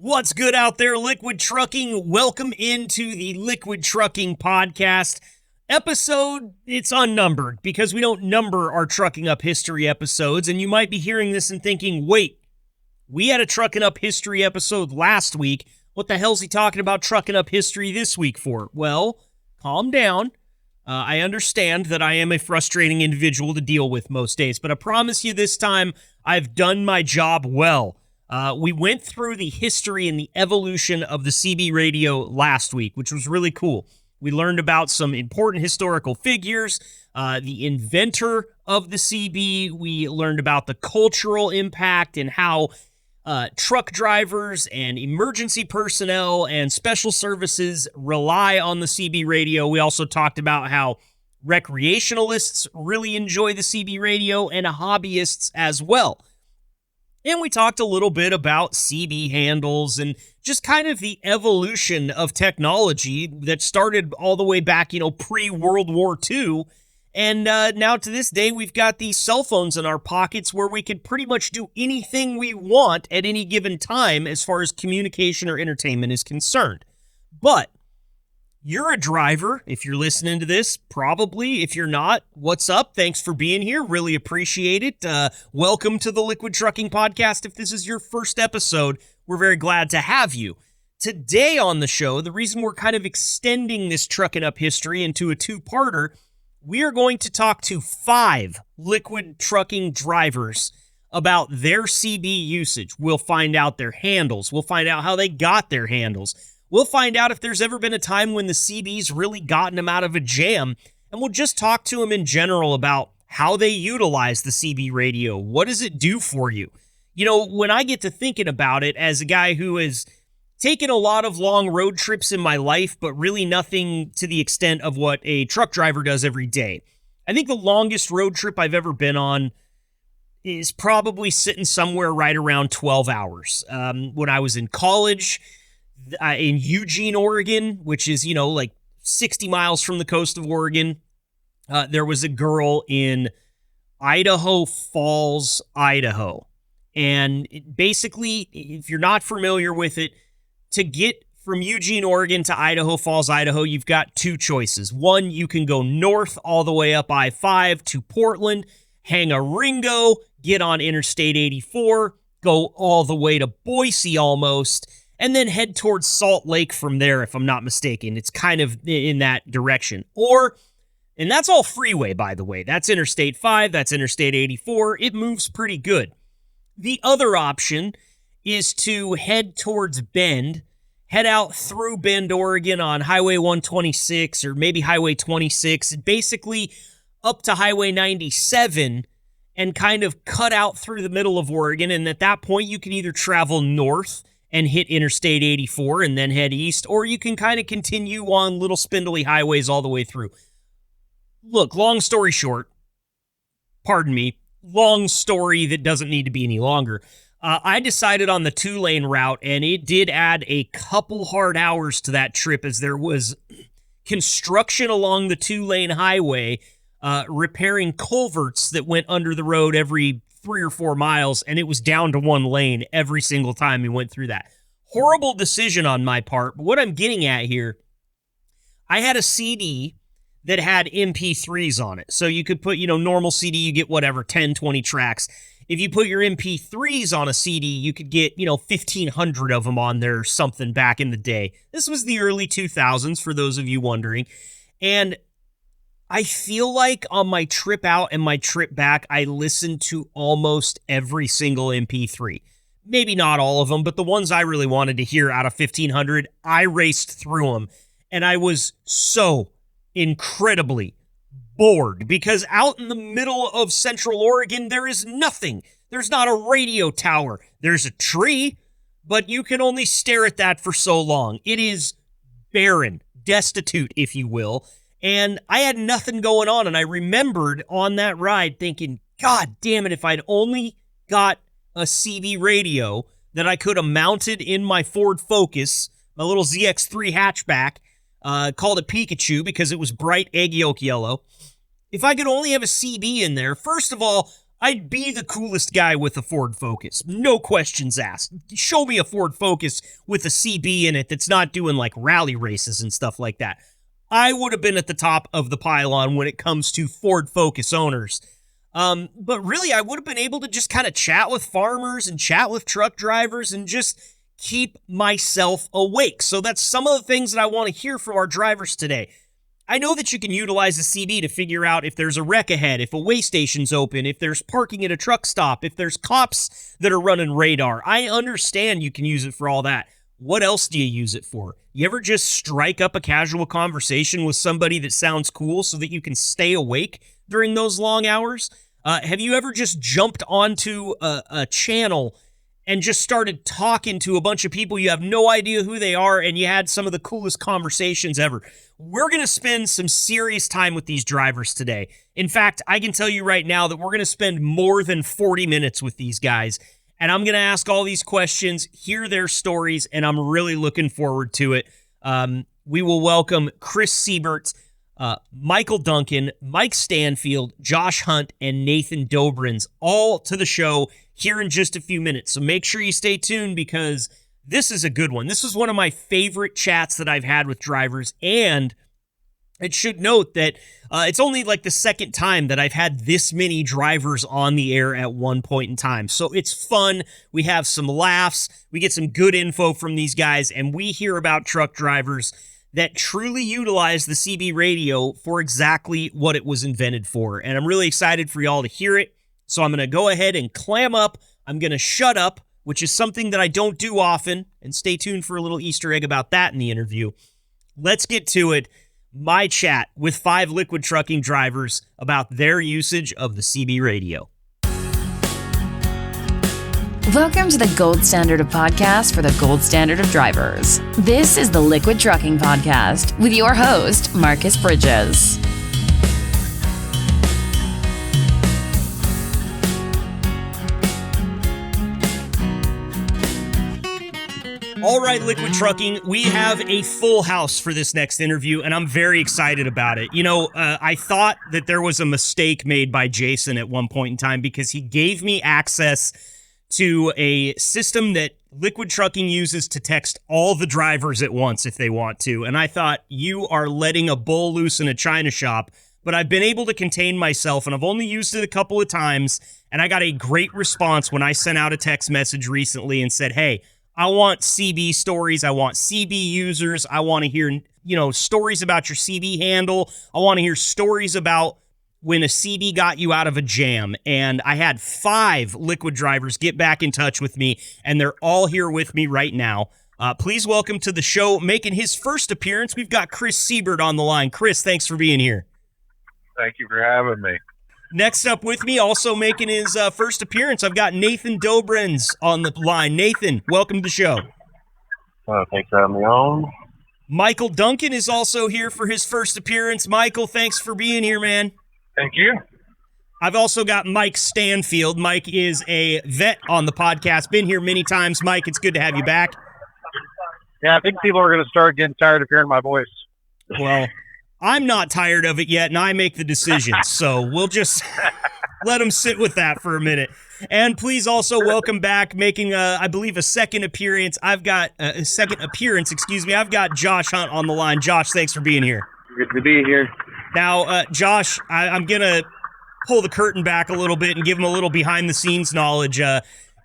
What's good out there, Liquid Trucking? Welcome into the Liquid Trucking Podcast. Episode, it's unnumbered because we don't number our Trucking Up History episodes, and you might be hearing this and thinking, wait, we had a Trucking Up History episode last week. What the hell's he talking about Trucking Up History this week for? Well, calm down. I understand that I am a frustrating individual to deal with most days, but I promise you this time I've done my job well. We went through the history and the evolution of the CB radio last week, which was really cool. We learned about some important historical figures, the inventor of the CB. We learned about the cultural impact and how truck drivers and emergency personnel and special services rely on the CB radio. We also talked about how recreationalists really enjoy the CB radio and hobbyists as well. And we talked a little bit about CB handles and just kind of the evolution of technology that started all the way back, pre-World War II. And now to this day, we've got these cell phones in our pockets where we can pretty much do anything we want at any given time as far as communication or entertainment is concerned. But you're a driver. If you're listening to this, probably. If you're not, what's up? Thanks for being here. Really appreciate it. Welcome to the Liquid Trucking Podcast. If this is your first episode, we're very glad to have you. Today on the show, the reason we're kind of extending this Trucking Up History into a two-parter, we are going to talk to 5 liquid trucking drivers about their CB usage. We'll find out their handles. We'll find out how they got their handles. We'll find out if there's ever been a time when the CB's really gotten them out of a jam, and we'll just talk to them in general about how they utilize the CB radio. What does it do for you? When I get to thinking about it as a guy who has taken a lot of long road trips in my life, but really nothing to the extent of what a truck driver does every day. I think the longest road trip I've ever been on is probably sitting somewhere right around 12 hours. When I was in college, in Eugene, Oregon, which is, like 60 miles from the coast of Oregon, there was a girl in Idaho Falls, Idaho. And basically, if you're not familiar with it, to get from Eugene, Oregon to Idaho Falls, Idaho, you've got 2 choices. One, you can go north all the way up I-5 to Portland, hang a Ringo, get on Interstate 84, go all the way to Boise almost, and then head towards Salt Lake from there, if I'm not mistaken. It's kind of in that direction. And that's all freeway, by the way. That's Interstate 5, that's Interstate 84. It moves pretty good. The other option is to head towards Bend, head out through Bend, Oregon on Highway 126 or maybe Highway 26, basically up to Highway 97 and kind of cut out through the middle of Oregon. And at that point, you can either travel north and hit Interstate 84 and then head east, or you can kind of continue on little spindly highways all the way through. Look, long story short, long story that doesn't need to be any longer. I decided on the 2-lane route, and it did add a couple hard hours to that trip as there was construction along the 2-lane highway, repairing culverts that went under the road every 3 or 4 miles, and it was down to 1 lane every single time we went through that. Horrible decision on my part, but what I'm getting at here, I had a CD that had MP3s on it. So you could put, normal CD, you get whatever, 10, 20 tracks. If you put your MP3s on a CD, you could get, 1,500 of them on there or something back in the day. This was the early 2000s, for those of you wondering. And I feel like on my trip out and my trip back, I listened to almost every single MP3. Maybe not all of them, but the ones I really wanted to hear out of 1,500, I raced through them. And I was so incredibly bored because out in the middle of Central Oregon, there is nothing. There's not a radio tower. There's a tree, but you can only stare at that for so long. It is barren, destitute, if you will. And I had nothing going on, and I remembered on that ride thinking, God damn it, if I'd only got a CB radio that I could have mounted in my Ford Focus, my little ZX3 hatchback, called it Pikachu because it was bright egg yolk yellow. If I could only have a CB in there, first of all, I'd be the coolest guy with a Ford Focus. No questions asked. Show me a Ford Focus with a CB in it that's not doing like rally races and stuff like that. I would have been at the top of the pylon when it comes to Ford Focus owners. But really, I would have been able to just kind of chat with farmers and chat with truck drivers and just keep myself awake. So that's some of the things that I want to hear from our drivers today. I know that you can utilize a CB to figure out if there's a wreck ahead, if a way station's open, if there's parking at a truck stop, if there's cops that are running radar. I understand you can use it for all that. What else do you use it for? You ever just strike up a casual conversation with somebody that sounds cool so that you can stay awake during those long hours? Have you ever just jumped onto a channel and just started talking to a bunch of people you have no idea who they are, and you had some of the coolest conversations ever? We're going to spend some serious time with these drivers today. In fact, I can tell you right now that we're going to spend more than 40 minutes with these guys, and I'm going to ask all these questions, hear their stories, and I'm really looking forward to it. We will welcome Chris Siebert, Mikal Duncan, Mike Stanfield, Josh Hunt, and Nathan Dobrenz all to the show here in just a few minutes. So make sure you stay tuned because this is a good one. This is one of my favorite chats that I've had with drivers, and it should note that it's only like the second time that I've had this many drivers on the air at one point in time. So it's fun. We have some laughs. We get some good info from these guys, and we hear about truck drivers that truly utilize the CB radio for exactly what it was invented for. And I'm really excited for y'all to hear it. So I'm going to go ahead and clam up. I'm going to shut up, which is something that I don't do often. And stay tuned for a little Easter egg about that in the interview. Let's get to it. My chat with 5 liquid trucking drivers about their usage of the CB radio. Welcome to the gold standard of podcasts for the gold standard of drivers. This is the Liquid Trucking Podcast with your host, Marcus Bridges. All right, Liquid Trucking, we have a full house for this next interview, and I'm very excited about it. You know, I thought that there was a mistake made by Jason at one point in time because he gave me access to a system that Liquid Trucking uses to text all the drivers at once if they want to. And I thought, you are letting a bull loose in a china shop. But I've been able to contain myself, and I've only used it a couple of times. And I got a great response when I sent out a text message recently and said, hey, I want CB stories. I want CB users. I want to hear, stories about your CB handle. I want to hear stories about when a CB got you out of a jam. And I had 5 liquid drivers get back in touch with me, and they're all here with me right now. Please welcome to the show, making his first appearance, we've got Chris Siebert on the line. Chris, thanks for being here. Thank you for having me. Next up with me, also making his first appearance, I've got Nathan Dobrenz on the line. Nathan, welcome to the show. Thanks for having me on. Mikal Duncan is also here for his first appearance. Michael, thanks for being here, man. Thank you. I've also got Mike Stanfield. Mike is a vet on the podcast, been here many times. Mike, it's good to have you back. Yeah, I think people are going to start getting tired of hearing my voice. Well, I'm not tired of it yet, and I make the decisions, so we'll just let them sit with that for a minute. And please also welcome back, making, I believe, a second appearance. I've got I've got Josh Hunt on the line. Josh, thanks for being here. Good to be here. Now, Josh, I'm going to pull the curtain back a little bit and give him a little behind-the-scenes knowledge.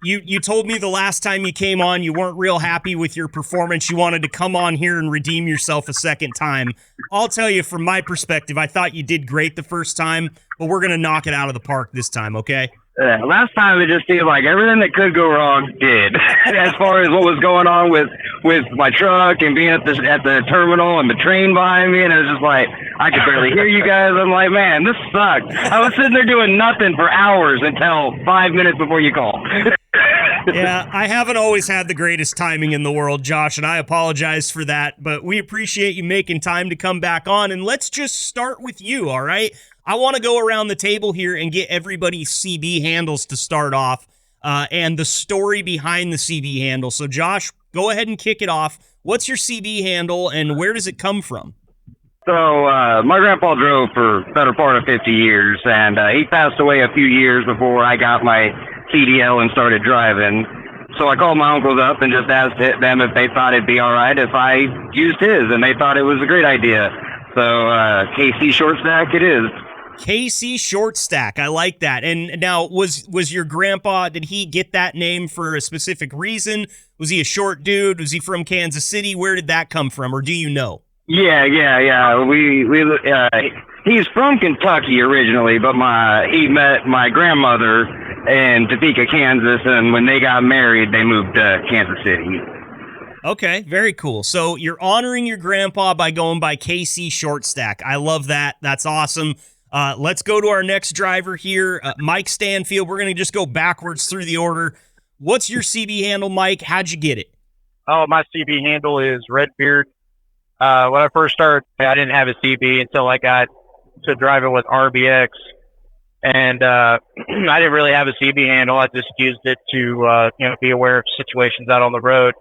You told me the last time you came on you weren't real happy with your performance. You wanted to come on here and redeem yourself a second time. I'll tell you, from my perspective, I thought you did great the first time, but we're going to knock it out of the park this time, okay? Last time it just seemed like everything that could go wrong did. As far as what was going on with my truck and being at the terminal and the train behind me, and it was just like I could barely hear you guys. I'm like, man, this sucked. I was sitting there doing nothing for hours until 5 minutes before you called. Yeah, I haven't always had the greatest timing in the world, Josh, and I apologize for that, but we appreciate you making time to come back on, and let's just start with you, all right? I want to go around the table here and get everybody's CB handles to start off, and the story behind the CB handle. So, Josh, go ahead and kick it off. What's your CB handle, and where does it come from? So my grandpa drove for the better part of 50 years, and he passed away a few years before I got my CDL and started driving. So I called my uncles up and just asked them if they thought it'd be all right if I used his, and they thought it was a great idea. So KC Short Stack it is. KC Short Stack, I like that. And now, was your grandpa, did he get that name for a specific reason? Was he a short dude? Was he from Kansas City? Where did that come from, or do you know? Yeah. He's from Kentucky originally, but he met my grandmother in Topeka, Kansas, and when they got married, they moved to Kansas City. Okay, very cool. So you're honoring your grandpa by going by KC Short Stack. I love that. That's awesome. Let's go to our next driver here, Mike Stanfield. We're going to just go backwards through the order. What's your CB handle, Mike? How'd you get it? Oh, my CB handle is Redbeard. When I first started, I didn't have a CB until I got to driving with RBX. And I didn't really have a CB handle. I just used it to be aware of situations out on the road.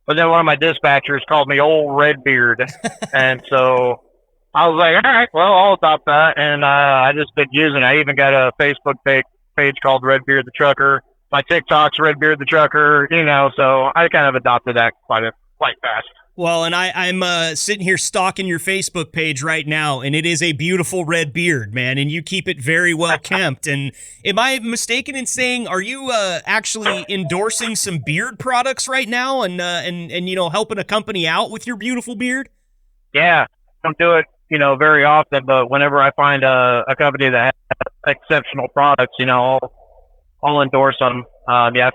But then one of my dispatchers called me Old Redbeard. And so I was like, all right, well, I'll adopt that. And I just been using it. I even got a Facebook page called Redbeard the Trucker. My TikTok's Redbeard the Trucker, so I kind of adopted that quite fast. Well, and I'm sitting here stalking your Facebook page right now, and it is a beautiful red beard, man, and you keep it very well kept. And am I mistaken in saying, are you actually endorsing some beard products right now and helping a company out with your beautiful beard? Yeah, I don't do it, very often, but whenever I find a company that has exceptional products, I'll endorse them.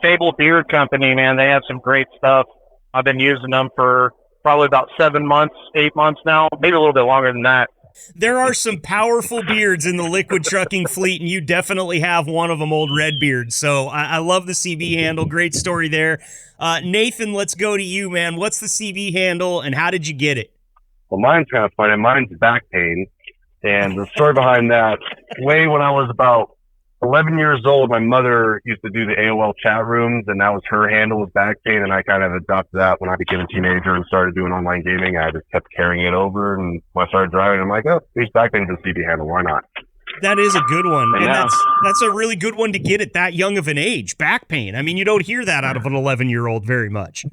Fable Beard Company, man, they have some great stuff. I've been using them for probably about 7 months, 8 months now, maybe a little bit longer than that. There are some powerful beards in the liquid trucking fleet, and you definitely have one of them, Old Redbeard. So I love the CB handle. Great story there. Nathan, let's go to you, man. What's the CB handle, and how did you get it? Well, mine's kind of funny. Mine's back pain. And the story behind that, way when I was about 11 years old, my mother used to do the AOL chat rooms, and that was her handle with back pain, and I kind of adopted that when I became a teenager and started doing online gaming. I just kept carrying it over, and when I started driving, I'm like, oh, these back pain's a CB handle. Why not? That is a good one, and that's a really good one to get at that young of an age, back pain. I mean, you don't hear that out of an 11-year-old very much.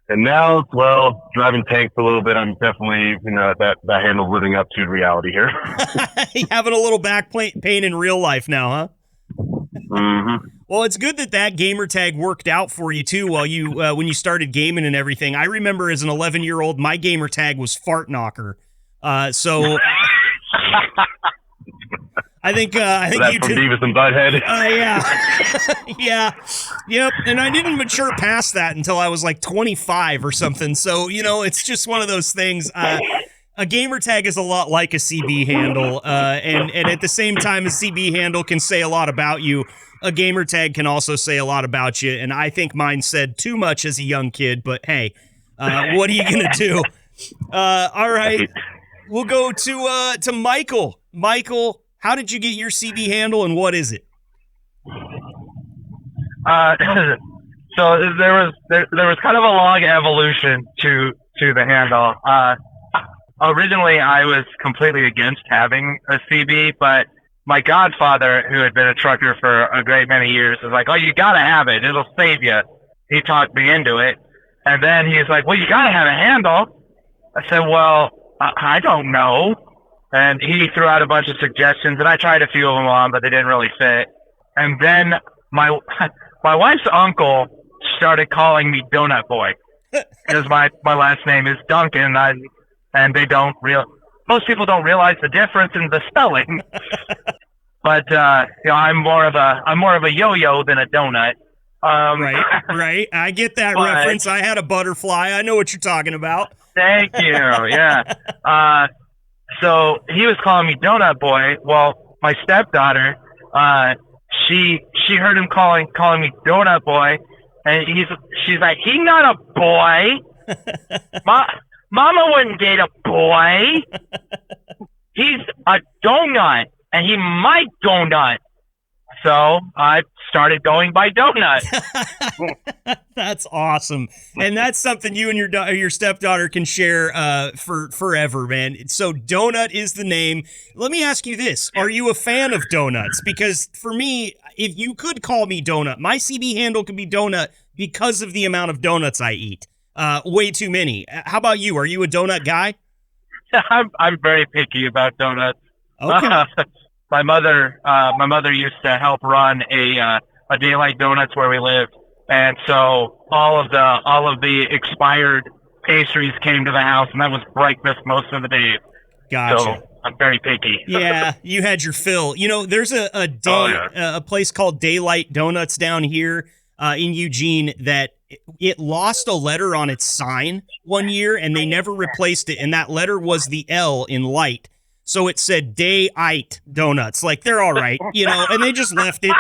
And now, well, driving tank for a little bit, I'm definitely, that handle's living up to reality here. Having a little back pain in real life now, huh? Mm-hmm. Well, it's good that gamer tag worked out for you too while you when you started gaming and everything. I remember as an 11-year-old, my gamer tag was Fart Knocker. So I think that's you from did. Beavis and Butthead. Yeah, yep. And I didn't mature past that until I was like 25 or something. So it's just one of those things. A gamer tag is a lot like a CB handle, and at the same time, a CB handle can say a lot about you. A gamer tag can also say a lot about you, and I think mine said too much as a young kid. But hey, what are you gonna do? All right, we'll go to Michael. Michael, how did you get your CB handle, and what is it? So there was kind of a long evolution to the handle. Originally, I was completely against having a CB, but my godfather, who had been a trucker for a great many years, was like, "Oh, you gotta have it; it'll save you." He talked me into it, and then he's like, "Well, you gotta have a handle." I said, "Well, I don't know." And he threw out a bunch of suggestions, and I tried a few of them on, but they didn't really fit. And then my wife's uncle started calling me Donut Boy because my last name is Duncan, and most people don't realize the difference in the spelling. But I'm more of a yo-yo than a donut. Right. I get that reference. I had a butterfly. I know what you're talking about. Thank you. Yeah. So he was calling me Donut Boy. Well, my stepdaughter, she heard him calling me Donut Boy, and she's like, "He's not a boy. Mama wouldn't date a boy. He's a donut, and he might donut." So I started going by Donut. That's awesome. And that's something you and your stepdaughter can share for forever, man. So Donut is the name. Let me ask you this. Are you a fan of donuts? Because for me, if you could call me Donut, my CB handle could be Donut because of the amount of donuts I eat. Way too many. How about you? Are you a donut guy? I'm very picky about donuts. Okay. My mother used to help run a Daylight Donuts where we live, and so all of the expired pastries came to the house, and that was breakfast most of the days. Gotcha. So I'm very picky. Yeah, you had your fill. You know, there's a place called Daylight Donuts down here in Eugene that it lost a letter on its sign one year, and they never replaced it, and that letter was the L in light. So it said Day-ite Donuts. Like, they're all right, you know, and they just left it.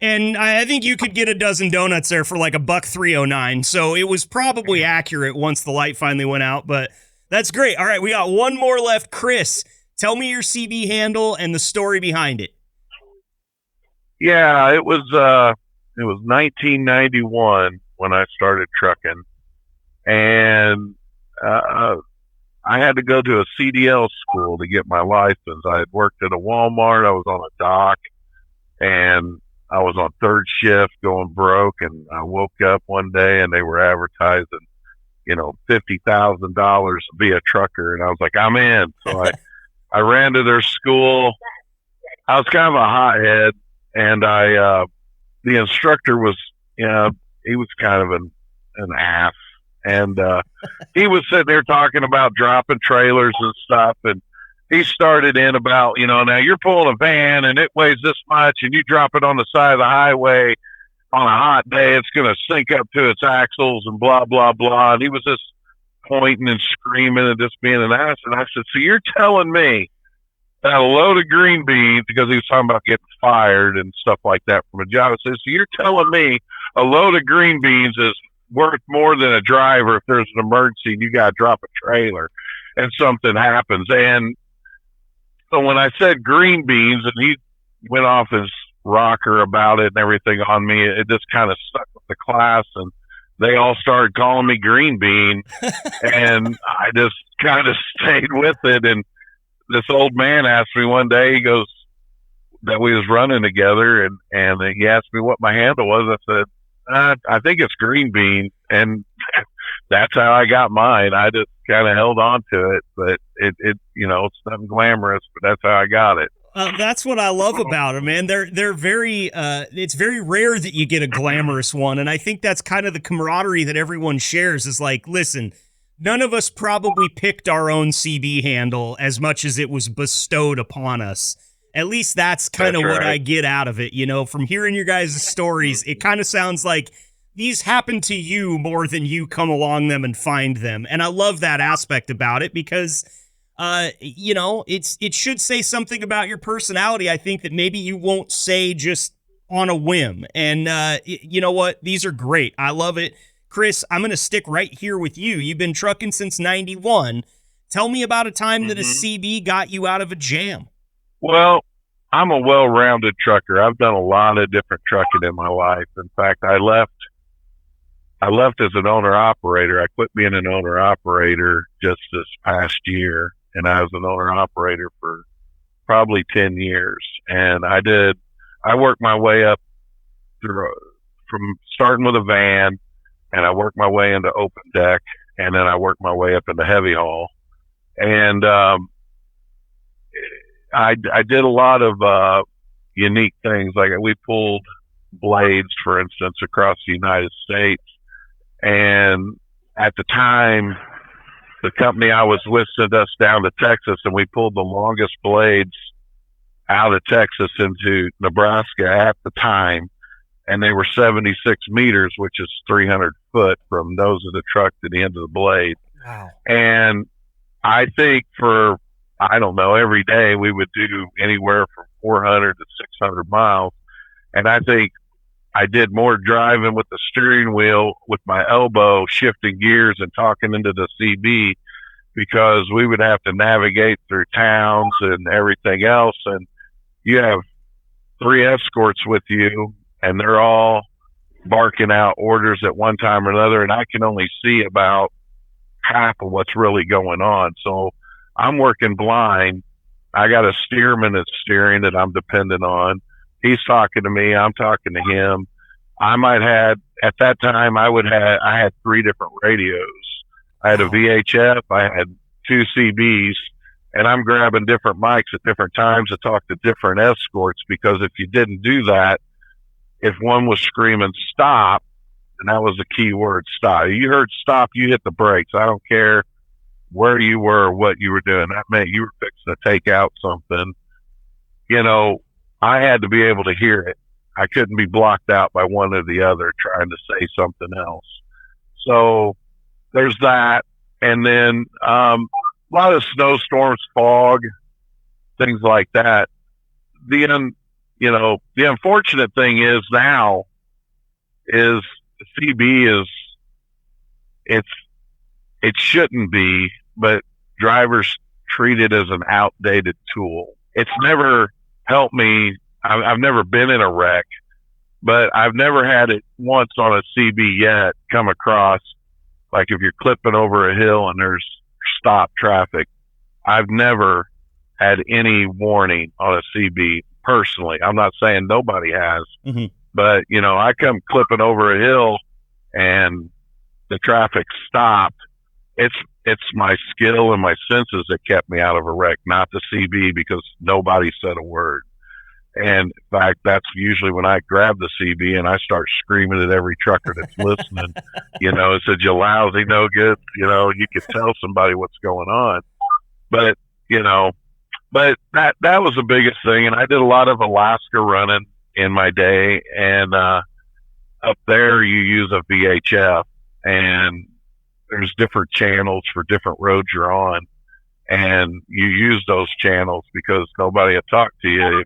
And I think you could get a dozen donuts there for like $1.309. So it was probably accurate once the light finally went out, but that's great. All right, we got one more left. Chris, tell me your CB handle and the story behind it. Yeah, it was 1991 when I started trucking, and I had to go to a CDL school to get my license. I had worked at a Walmart. I was on a dock, and I was on third shift going broke. And I woke up one day and they were advertising, $50,000 to be a trucker. And I was like, I'm in. So I ran to their school. I was kind of a hothead, and the instructor was, he was kind of an ass. And he was sitting there talking about dropping trailers and stuff, and he started in about, now you're pulling a van and it weighs this much, and you drop it on the side of the highway on a hot day, it's going to sink up to its axles and blah, blah, blah. And he was just pointing and screaming and just being an ass. And I said, so you're telling me that a load of green beans, because he was talking about getting fired and stuff like that from a job. I said, so you're telling me a load of green beans is worth more than a driver if there's an emergency and you got to drop a trailer and something happens. And so when I said green beans, and he went off his rocker about it and everything on me, it just kind of stuck with the class, and they all started calling me Green Bean. And I just kind of stayed with it. And this old man asked me one day, he goes, that we was running together, and he asked me what my handle was. I said, I think it's Green Bean, and that's how I got mine. I just kind of held on to it, but it it's nothing glamorous, but that's how I got it. That's what I love about them, man. They're very. It's very rare that you get a glamorous one, and I think that's kind of the camaraderie that everyone shares. Is like, listen, none of us probably picked our own CB handle as much as it was bestowed upon us. At least that's kind of what I get out of it. From hearing your guys' stories, it kind of sounds like these happen to you more than you come along them and find them. And I love that aspect about it because, it should say something about your personality. I think that maybe you won't say just on a whim. And you know what? These are great. I love it. Chris, I'm going to stick right here with you. You've been trucking since 91. Tell me about a time that a CB got you out of a jam. Well, I'm a well-rounded trucker. I've done a lot of different trucking in my life. In fact, I left as an owner-operator. I quit being an owner-operator just this past year, and I was an owner-operator for probably 10 years. And I worked my way up from starting with a van, and I worked my way into open deck, and then I worked my way up into heavy haul. And I did a lot of unique things. Like we pulled blades, for instance, across the United States. And at the time, the company I was with sent us down to Texas, and we pulled the longest blades out of Texas into Nebraska at the time. And they were 76 meters, which is 300 foot from nose of the truck to the end of the blade. Wow. And I think every day we would do anywhere from 400 to 600 miles. And I think I did more driving with the steering wheel with my elbow, shifting gears and talking into the CB, because we would have to navigate through towns and everything else. And you have three escorts with you, and they're all barking out orders at one time or another, and I can only see about half of what's really going on. So I'm working blind. I got a steerman that's steering that I'm dependent on. He's talking to me. I'm talking to him. At that time, I had three different radios. I had a VHF. I had two CBs, and I'm grabbing different mics at different times to talk to different escorts, because if you didn't do that, if one was screaming stop, and that was the key word, stop. You heard stop, you hit the brakes. I don't care where you were or what you were doing. That meant you were fixing to take out something. You know, I had to be able to hear it. I couldn't be blocked out by one or the other trying to say something else. So there's that. And then a lot of snowstorms, fog, things like that. The unfortunate thing is now is CB it shouldn't be, but drivers treat it as an outdated tool. It's never helped me. I've never been in a wreck, but I've never had it once on a CB yet come across, like if you're clipping over a hill and there's stop traffic. I've never had any warning on a CB personally. I'm not saying nobody has, but I come clipping over a hill and the traffic stopped. It's my skill and my senses that kept me out of a wreck, not the CB, because nobody said a word. And in fact, that's usually when I grab the CB and I start screaming at every trucker that's listening. It said, "You lousy, no good." You could tell somebody what's going on. But that was the biggest thing. And I did a lot of Alaska running in my day. And up there, you use a VHF, and there's different channels for different roads you're on. And you use those channels because nobody will talk to you if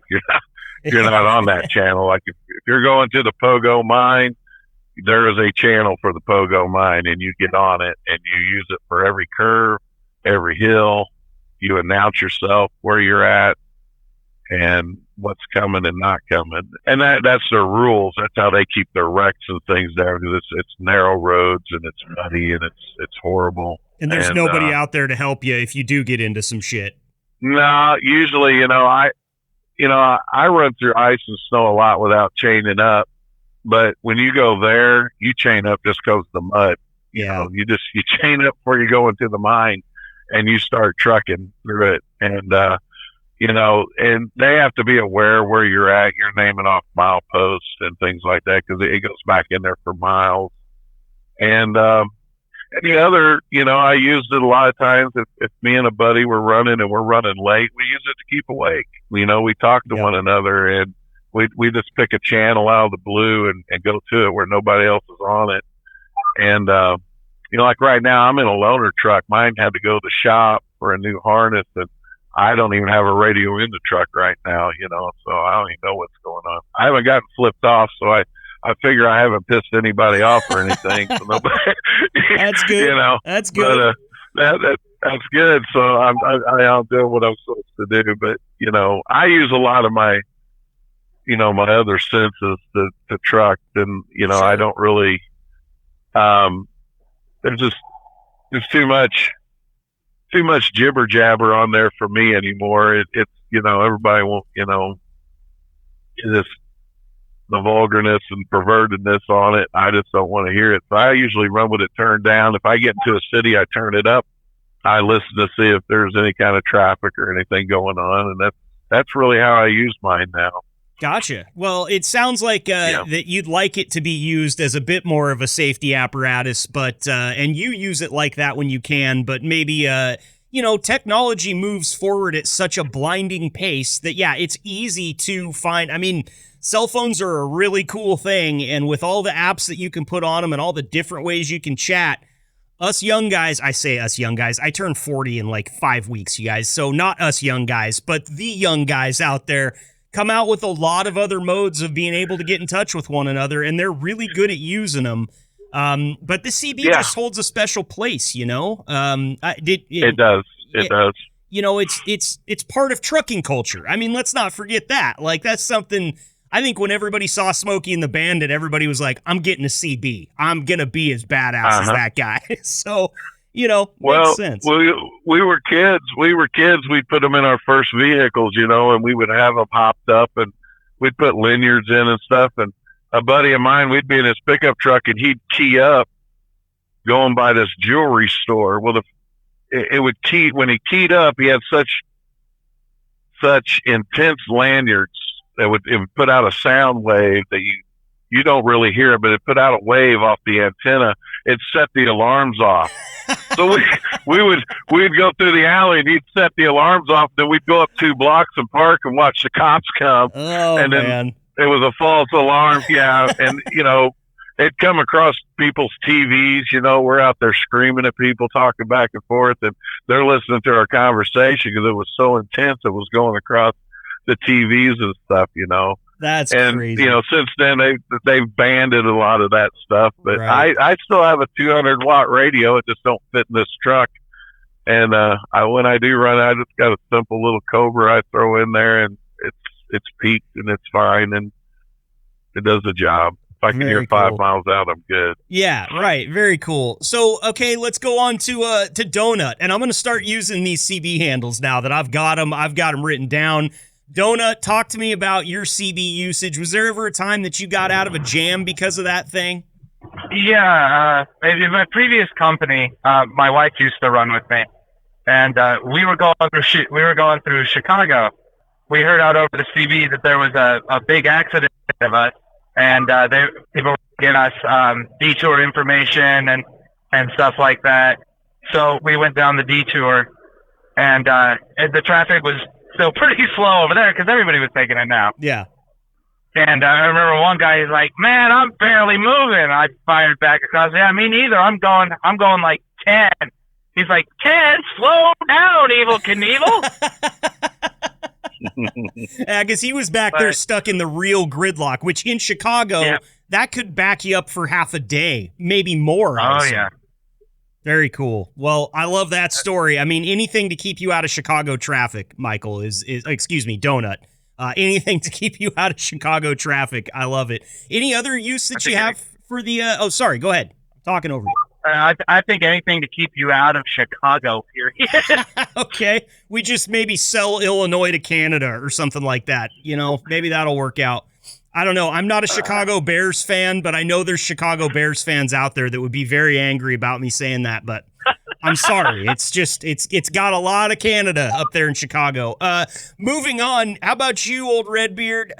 you're not on that channel. Like if you're going to the Pogo mine, there is a channel for the Pogo mine, and you get on it and you use it for every curve, every hill. You announce yourself where you're at and what's coming and not coming. And that's their rules. That's how they keep their wrecks and things there, because it's narrow roads and it's muddy and it's horrible. And there's nobody out there to help you if you do get into some shit. No, usually, I run through ice and snow a lot without chaining up. But when you go there, you chain up just because of the mud. Yeah. You chain up before you go into the mine, and you start trucking through it. And, and they have to be aware where you're at. You're naming off mileposts and things like that, because it goes back in there for miles. And the other, I used it a lot of times. If me and a buddy were running and we're running late, we use it to keep awake. We talk to one another, and we just pick a channel out of the blue and go to it where nobody else is on it. And, like right now, I'm in a loaner truck. Mine had to go to the shop for a new harness, and I don't even have a radio in the truck right now, so I don't even know what's going on. I haven't gotten flipped off, so I figure I haven't pissed anybody off or anything. So nobody, that's good. That's good. But, that's good. So I'm doing what I'm supposed to do. But I use a lot of my, my other senses to truck, and sure. I don't really. There's just too much jibber jabber on there for me anymore. It's everybody won't this. The vulgarness and pervertedness on it. I just don't want to hear it. So I usually run with it turned down. If I get into a city, I turn it up. I listen to see if there's any kind of traffic or anything going on. And that's really how I use mine now. Gotcha. Well, it sounds like that you'd like it to be used as a bit more of a safety apparatus, but and you use it like that when you can, but maybe technology moves forward at such a blinding pace that it's easy to find. I mean, cell phones are a really cool thing, and with all the apps that you can put on them and all the different ways you can chat, us young guys, I say us young guys, I turn 40 in like 5 weeks, you guys, so not us young guys, but the young guys out there come out with a lot of other modes of being able to get in touch with one another, and they're really good at using them. But the CB just holds a special place, It does. It does. it's part of trucking culture. I mean, let's not forget that. Like, that's something I think when everybody saw Smokey and the Bandit, everybody was like, I'm getting a CB. I'm going to be as badass as that guy. So, makes sense. We were kids. We'd put them in our first vehicles, and we would have them hopped up, and we'd put lanyards in and stuff. And a buddy of mine, we'd be in his pickup truck, and he'd key up going by this jewelry store. Well, it would key when he keyed up. He had such intense lanyards that it would put out a sound wave that you don't really hear it, but it put out a wave off the antenna. It set the alarms off. So we'd go through the alley and he'd set the alarms off. Then we'd go up 2 blocks and park and watch the cops come. Oh, and then man. It was a false alarm. Yeah. And, it'd come across people's TVs. We're out there screaming at people, talking back and forth, and they're listening to our conversation because it was so intense. It was going across the TVs and stuff, That's and crazy. Since then they've banned a lot of that stuff, but Right. I still have a 200-watt radio. It just don't fit in this truck. And when I do run, I just got a simple little Cobra I throw in there, and it's peaked and it's fine, and it does the job. If I can Very hear 5 cool. miles out, I'm good. Yeah, right. Very cool. So, okay, let's go on to Donut, and I'm going to start using these CB handles now that I've got them. I've got them written down. Donut, talk to me about your CB usage. Was there ever a time that you got out of a jam because of that thing? Yeah, in my previous company, my wife used to run with me, and we were going through Chicago. We heard out over the CB that there was a big accident of us, and people were giving us detour information and stuff like that. So we went down the detour, and the traffic was still pretty slow over there because everybody was taking a nap. Yeah. And I remember one guy is like, "Man, I'm barely moving." I fired back across. Yeah, me neither. I'm going like 10. He's like, 10? Slow down, Evel Knievel. Yeah, because he was back there stuck in the real gridlock, which in Chicago, that could back you up for half a day, maybe more. Honestly. Oh, yeah. Very cool. Well, I love that story. I mean, anything to keep you out of Chicago traffic, Michael, is excuse me, Donut. Anything to keep you out of Chicago traffic. I love it. Any other use that you have for the, sorry, go ahead. I'm talking over you. I think anything to keep you out of Chicago, period. Okay. We just maybe sell Illinois to Canada or something like that. Maybe that'll work out. I don't know. I'm not a Chicago Bears fan, but I know there's Chicago Bears fans out there that would be very angry about me saying that, but I'm sorry. It's just, it's got a lot of Canada up there in Chicago. Moving on. How about you, old Redbeard?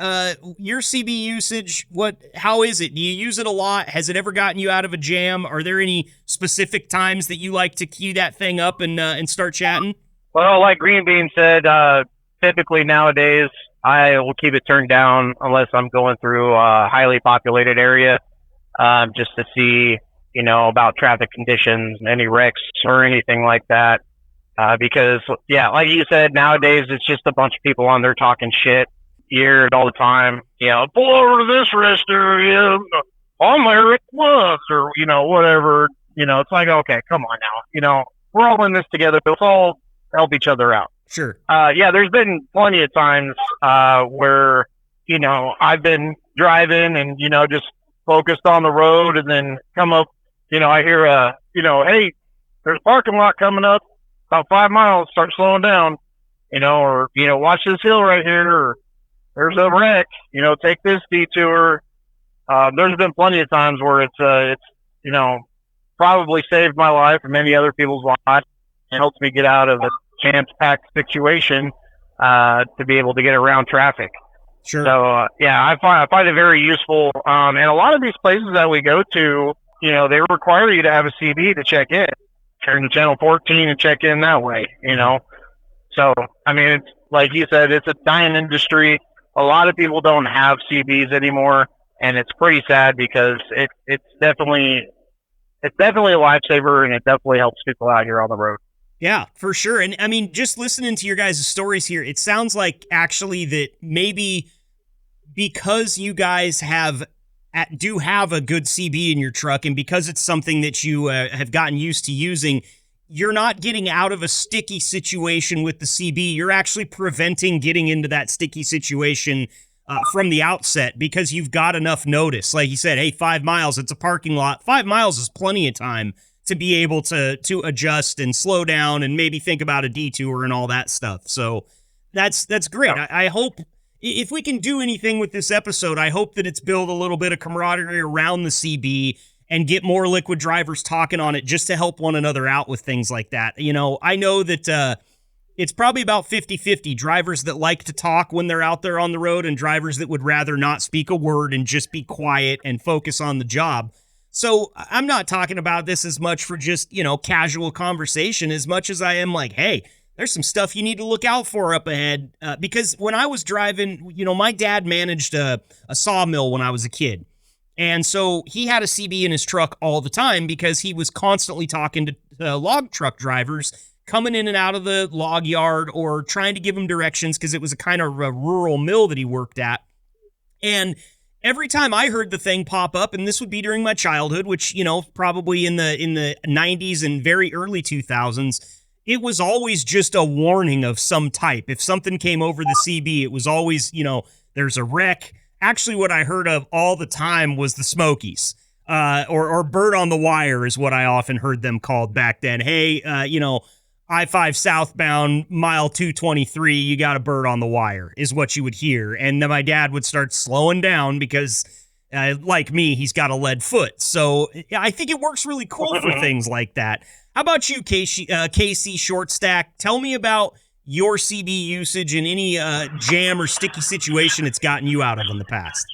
Your CB usage, how is it? Do you use it a lot? Has it ever gotten you out of a jam? Are there any specific times that you like to key that thing up and start chatting? Well, like Green Bean said, typically nowadays I will keep it turned down unless I'm going through a highly populated area, just to see, about traffic conditions, any wrecks or anything like that. Because, like you said, nowadays it's just a bunch of people on there talking shit. You hear it all the time. Pull over to this rest area. I'm there at once, or, whatever. It's like, okay, come on now. We're all in this together. Let's all help each other out. Sure. There's been plenty of times where, I've been driving and, just focused on the road, and then come up, I hear, hey, there's a parking lot coming up about 5 miles, start slowing down, or, watch this hill right here, or there's a wreck, take this detour. There's been plenty of times where it's probably saved my life and many other people's lives, and helps me get out of a jam-packed situation to be able to get around traffic. Sure. So, I find it very useful. And a lot of these places that we go to, they require you to have a CB to check in. Turn to channel 14 and check in that way, So, it's like you said, it's a dying industry. A lot of people don't have CBs anymore, and it's pretty sad because it's definitely a lifesaver, and it definitely helps people out here on the road. Yeah, for sure. And just listening to your guys' stories here, it sounds like actually that maybe because you guys do have a good CB in your truck, and because it's something that you have gotten used to using, you're not getting out of a sticky situation with the CB. You're actually preventing getting into that sticky situation from the outset because you've got enough notice. Like you said, hey, 5 miles, it's a parking lot. 5 miles is plenty of time to be able to adjust and slow down and maybe think about a detour and all that stuff. So that's great. I hope if we can do anything with this episode, I hope that it's build a little bit of camaraderie around the CB and get more liquid drivers talking on it just to help one another out with things like that. You know, I know that it's probably about 50-50 drivers that like to talk when they're out there on the road and drivers that would rather not speak a word and just be quiet and focus on the job. So I'm not talking about this as much for just, you know, casual conversation as much as I am like, hey, there's some stuff you need to look out for up ahead. Because when I was driving, you know, my dad managed a sawmill when I was a kid. And so he had a CB in his truck all the time because he was constantly talking to log truck drivers coming in and out of the log yard or trying to give them directions because it was a kind of a rural mill that he worked at. And every time I heard the thing pop up, and this would be during my childhood, which, you know, probably in the 90s and very early 2000s, it was always just a warning of some type. If something came over the CB, it was always, you know, there's a wreck. Actually, what I heard of all the time was the Smokies, or bird on the wire is what I often heard them called back then. Hey, you know, I-5 southbound, mile 223, you got a bird on the wire is what you would hear. And then my dad would start slowing down because, like me, he's got a lead foot. So I think it works really cool for things like that. How about you, KC Short Stack? Tell me about your CB usage and any jam or sticky situation it's gotten you out of in the past.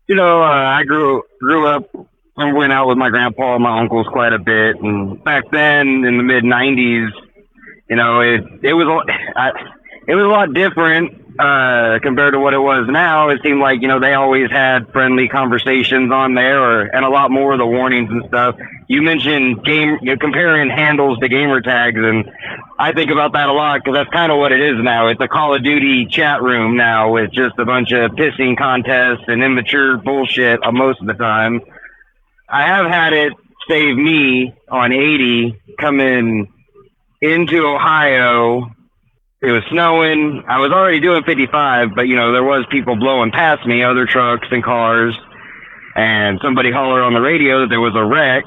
You know, I grew up and went out with my grandpa and my uncles quite a bit. And back then, in the mid '90s, you know, it was a lot different compared to what it was now. It seemed like, you know, they always had friendly conversations on there, and a lot more of the warnings and stuff. You mentioned comparing handles to gamer tags, and I think about that a lot because that's kind of what it is now. It's a Call of Duty chat room now with just a bunch of pissing contests and immature bullshit most of the time. I have had it save me on 80 coming into Ohio. It was snowing. I was already doing 55, but, you know, there was people blowing past me, other trucks and cars, and somebody hollered on the radio that there was a wreck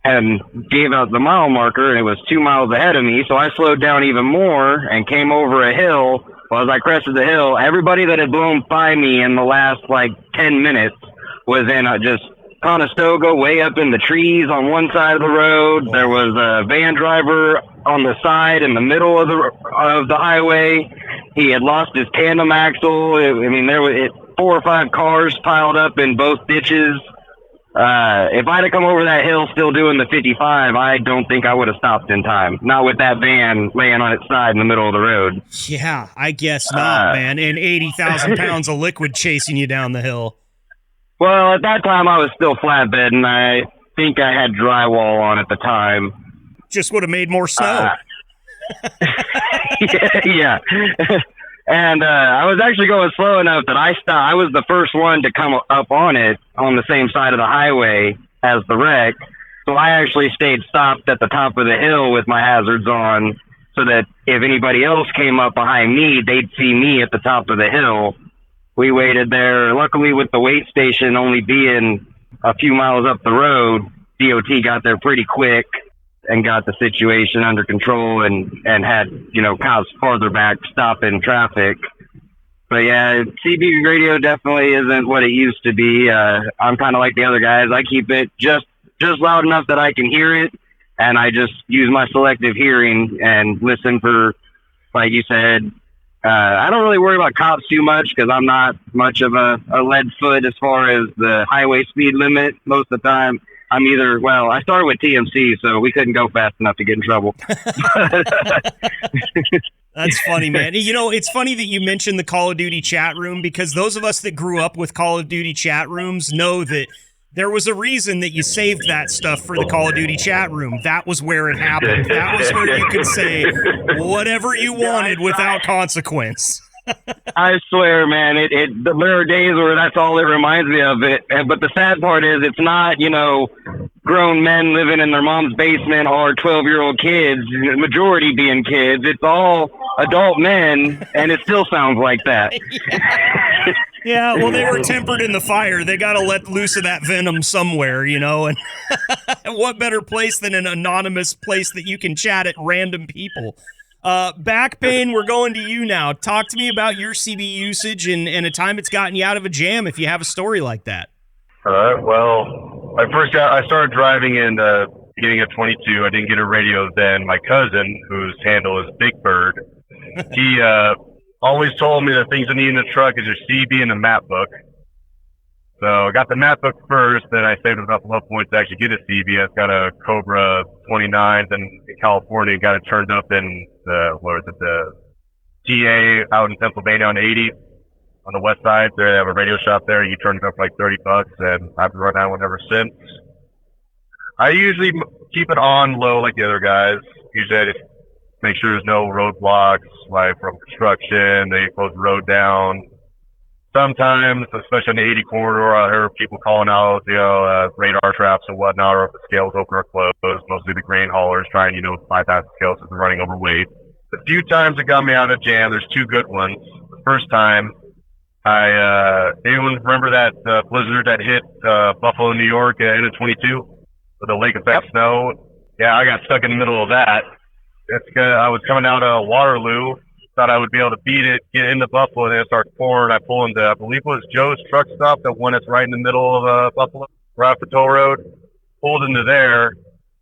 and gave out the mile marker, and it was 2 miles ahead of me. So I slowed down even more and came over a hill. Well, as I crested the hill, everybody that had blown by me in the last, 10 minutes was in just Conestoga, way up in the trees on one side of the road. There was a van driver on the side in the middle of the highway. He had lost his tandem axle. There were 4 or 5 cars piled up in both ditches. If I'd have come over that hill still doing the 55, I don't think I would have stopped in time. Not with that van laying on its side in the middle of the road. Yeah, I guess not, man. And 80,000 pounds of liquid chasing you down the hill. Well, at that time, I was still flatbed, and I think I had drywall on at the time. Just would have made more snow. Yeah. And I was actually going slow enough that I stopped. I was the first one to come up on it on the same side of the highway as the wreck. So I actually stayed stopped at the top of the hill with my hazards on so that if anybody else came up behind me, they'd see me at the top of the hill. We waited there. Luckily, with the wait station only being a few miles up the road, DOT got there pretty quick and got the situation under control and had, cops farther back stopping traffic. But yeah, CB radio definitely isn't what it used to be. I'm kind of like the other guys. I keep it just loud enough that I can hear it, and I just use my selective hearing and listen for, like you said, I don't really worry about cops too much because I'm not much of a lead foot as far as the highway speed limit. Most of the time, I started with TMC, so we couldn't go fast enough to get in trouble. That's funny, man. It's funny that you mentioned the Call of Duty chat room because those of us that grew up with Call of Duty chat rooms know that there was a reason that you saved that stuff for the Call of Duty chat room. That was where it happened. That was where you could say whatever you wanted without consequence. I swear, man, there are days where that's all it reminds me of. But the sad part is it's not, grown men living in their mom's basement are 12-year-old kids, the majority being kids. It's all adult men, and it still sounds like that. Yeah, well, they were tempered in the fire. They got to let loose of that venom somewhere, you know, and what better place than an anonymous place that you can chat at random people. Back pain, we're going to you now. Talk to me about your CB usage and a time it's gotten you out of a jam if you have a story like that. All right. Well, I started driving in the beginning of 22. I didn't get a radio then. My cousin, whose handle is Big Bird, he always told me the things I need in the truck is your CB and the map book. So I got the map book first, then I saved enough love points to actually get a CB. I've got a Cobra 29, then in California, got it turned up in the TA out in Pennsylvania on 80 on the west side. They have a radio shop there. You turn it up for like $30, and I've been running that one ever since. I usually keep it on low like the other guys. Usually I just make sure there's no roadblocks, like from construction, they close the road down. Sometimes, especially on the 80 corridor, I heard people calling out, radar traps and whatnot, or if the scales open or closed. Mostly the grain haulers trying, bypass the scales because they're running overweight. The few times it got me out of jam, there's two good ones. The first time, anyone remember that blizzard that hit Buffalo, New York at end of 22 with the lake effect snow? Yeah, I got stuck in the middle of that. I was coming out of Waterloo, thought I would be able to beat it, get into Buffalo, and then it started pouring. I pull into, I believe it was Joe's truck stop, the one that's right in the middle of Buffalo, right off the toll road. Pulled into there,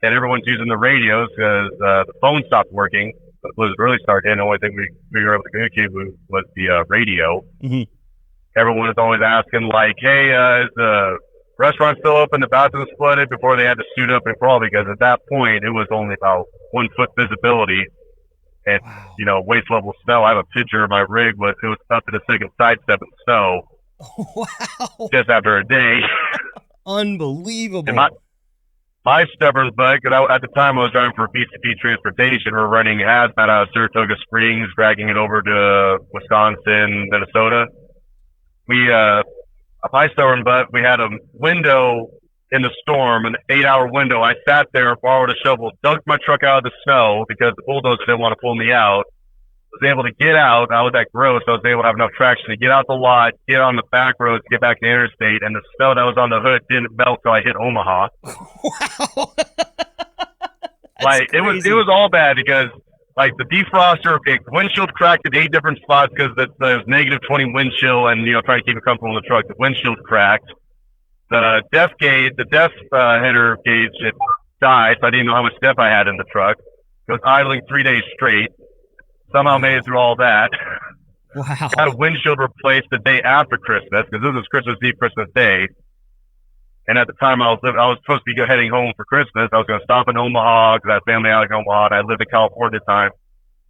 and everyone's using the radios because the phone stopped working. The blizzard really started, and the only thing we were able to communicate with was the radio. Mm-hmm. Everyone is always asking, like, hey, is the restaurant still open? The bathrooms flooded, before they had to suit up and crawl, because at that point, it was only about 1 foot visibility. And, waist level snow. I have a picture of my rig, it was up to the second sidestep in snow. Wow. Just after a day. Unbelievable. And my stubborn butt, because at the time I was driving for BCP Transportation, we're running hazmat out of Saratoga Springs, dragging it over to Wisconsin, Minnesota. My stubborn butt, we had a window in the storm, an 8-hour window. I sat there, borrowed a shovel, dug my truck out of the snow because the bulldozer didn't want to pull me out. Was able to get out. I was that gross. I was able to have enough traction to get out the lot, get on the back roads, get back to the interstate, and the snow that was on the hood didn't melt till I hit Omaha. Wow. It was all bad because the defroster, the windshield cracked at 8 different spots because it was negative 20 wind chill, and trying to keep it comfortable in the truck. The windshield cracked. The def header gauge, it died, so I didn't know how much def I had in the truck. It was idling 3 days straight. Somehow made it through all that. Wow. Got a windshield replaced the day after Christmas, because this was Christmas Eve, Christmas Day. And at the time, I was supposed to be heading home for Christmas. I was going to stop in Omaha because I had family out in Omaha, and I lived in California at the time.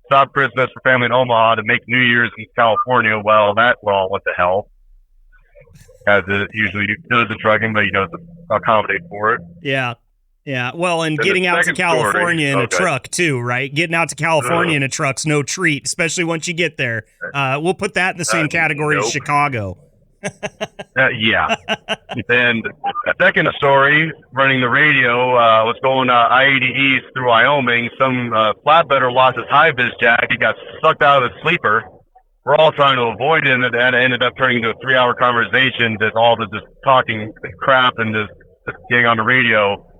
Stop Christmas for family in Omaha to make New Year's in California. Well, what the hell? As it usually does the trucking, but accommodate for it. Yeah. Yeah. Well, and getting out to California in a truck too, right? Getting out to California in a truck's no treat, especially once you get there. We'll put that in the same category as Chicago. Yeah. And a second story, running the radio, was going I-80 East through Wyoming. Some flatbedder lost his high-vis jack. He got sucked out of the sleeper. We're all trying to avoid it, and it ended up turning into a 3-hour conversation, just all the just talking crap and just getting on the radio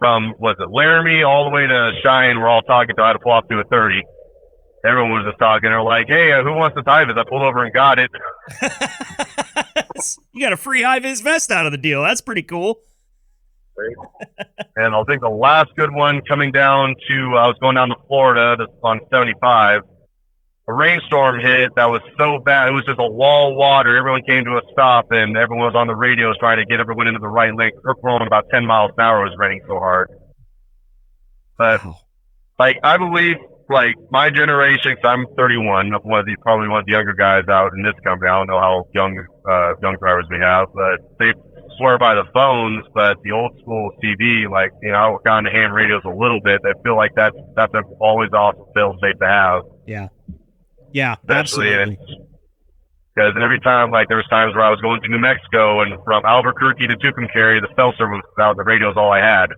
from, Laramie all the way to Cheyenne. We're all talking to how to pull off to a 30. Everyone was just talking. They're like, hey, who wants this high-vis? I pulled over and got it. You got a free high-vis vest out of the deal. That's pretty cool. And I'll think the last good one coming down to, I was going down to Florida on 75. A rainstorm hit that was so bad. It was just a wall of water. Everyone came to a stop, and everyone was on the radios trying to get everyone into the right lane. We're going about 10 miles an hour. It was raining so hard. But, I believe, my generation, because I'm 31, I'm probably one of the younger guys out in this company. I don't know how young drivers we have, but they swear by the phones. But the old school CB, I got into ham radios a little bit. I feel like that's always awesome fail safe to have. Yeah. Yeah, absolutely. Because every time, like, there was times where I was going to New Mexico and from Albuquerque to Tucumcari, the cell service was out. The radio's all I had.